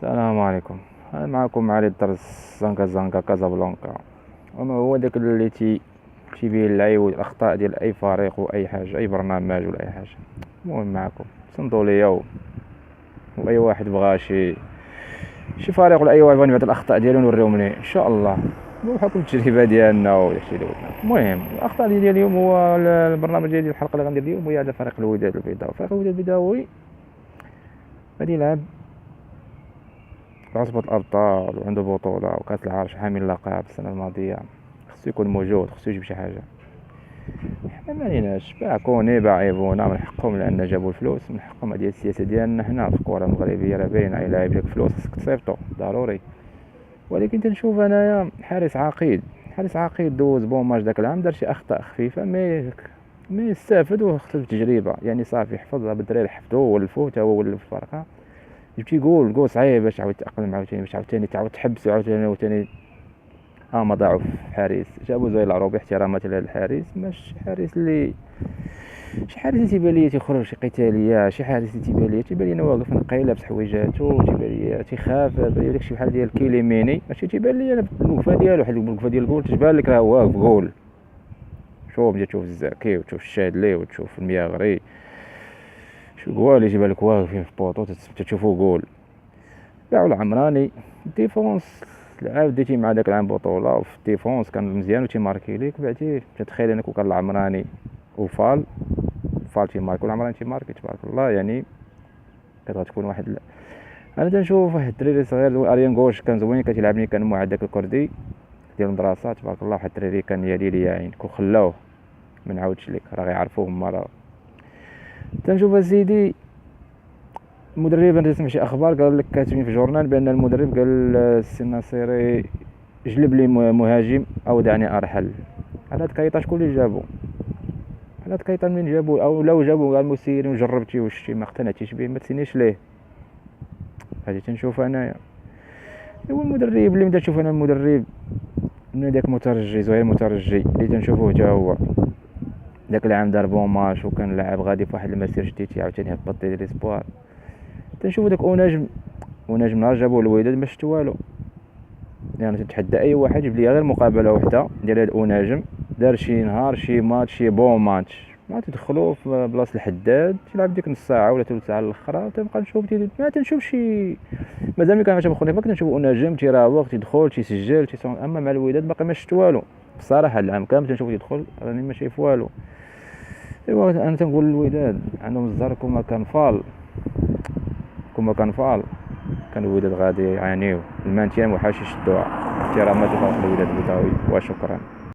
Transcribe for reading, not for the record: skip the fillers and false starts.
السلام عليكم. معكم علي الدرس زنقة زنقة كازابلانكا. وما هو داك اللي تيبين العيوب الاخطاء ديال اي فريق واي حاجه، اي برنامج ولا اي حاجه. المهم معكم صندوا ليا واي واحد بغى شي فريق ولا اي واحد بغى نبعث الاخطاء ديالو نوريهم ليه ان شاء الله بحكم التجربه ديالنا وداكشي اللي قلنا. المهم الاخطاء ديال اليوم هو البرنامج ديال الحلقه اللي غندير اليوم هي على فريق الوداد البيضاوي. فريق الوداد البيضاوي غادي يلعب عصبة الأبطال وعنده بطولة وكأس العالم حامل اللقب السنة الماضية، خصو يكون موجود، خصو يجيب شي حاجة. حنا ماليناش باع كوني باع ايفونا من حقهم لأن جابوا الفلوس، من حقهم. هادي السياسة ديالنا حنا في الكرة المغربية راه باينة، إلا لاعب جاك فلوس خصك تصيفطو ضروري. ولكن تنشوف انايا حارس عقيد دوز بون ماتش داك العام، دار شي أخطاء خفيفة مي استافد وخسر التجربة. يعني صافي حفظها بالدراري، حفظو ولفو تا هو ولف الفرقة. جبتي جول صعيب باش تعاود تأقلم عاوتاني، باش عاوتاني تعاود تحبس عاوتاني. ما ضاعوا في الحارس، جابوا زي العروبي احترامات لهذا الحارس. مش حارس اللي شي حارس اللي تيبان ليا تيخرج شي قتاليه، شي حارس اللي تيبان لي واقف نقي لابس حويجاتو، تيبان لي تيخاف، بان لي داكشي بحال ديال كيليميني، ماشي تيبان لي الوقفه ديالو واحد الوقفه ديال الجول تبان لك راه واقف جول. شوف جا تشوف الزاكي وتشوف الشادلي وتشوف المياغري، شو جوال يجيب لك واقفين في بوطو تشوفوا جول. باعوا العمراني ديفونس، عاود ديتي مع داك العام بطوله وفي الديفونس كان مزيان وتيماركي ليك. بعدي تتخيل انك كان العمراني وفال تيماركي والعمراني تيماركي تبارك الله. يعني كتكون واحد انا تنشوف واحد الدريري صغير اريان غوش كان زوين، كتلعبني كان مع داك الكردي ديال المدرسه تبارك الله. واحد الدريري كان يا ليلي يا عين كون خلاوه ما نعاودش لك، راه غيعرفوه هما. راه تنشوف اسيدي المدرب، انا تسمع شي اخبار قال لك كاتبين في جورنال بان المدرب قال السي الناصيري جلب لي مهاجم او دعني ارحل. على هاد كايطا شكون اللي جابو؟ على هاد كايطا منين جابو؟ او لو جابو قال مسيرين وجربتي وشتي ما اقتنعتيش به ما تسينيش ليه. هادي تنشوف انايا هو المدرب اللي بدا تشوف. انا المدرب من داك مترجي زهير مترجي اللي تنشوفوه حتى هو داك العام دار بون ماتش وكان لاعب غادي في واحد المسير جديد عاوتاني هبط لي ليسبوار. تنشوفو داك ونجم نهار جابوه الوداد ما شفت والو. يعني تتحدى اي واحد يجيب لي غير مقابله وحده ديال هاد اوناجم دار شي نهار شي ماتش شي بون ماتش، ما تدخلوا في بلاصه الحداد تلعب ديك نص ساعه ولا ثلث ساعه الاخرى تبقى نشوف ما تنشوف شي. مازال ملي كنشوف خونا فاك نشوف اوناجم تيراوغ تيدخل تيسجل اما مع الوداد باقي ما شفت والو بصراحه. العام كامل تنشوف يدخل راني ما شايف والو. ايوا انا تنقول الوداد عندهم الزهر كما كان فال كان الوداد غادي يعانيو المانتيان وحاش يشدوها. احترامات للوداد البيضاوي وشكرا.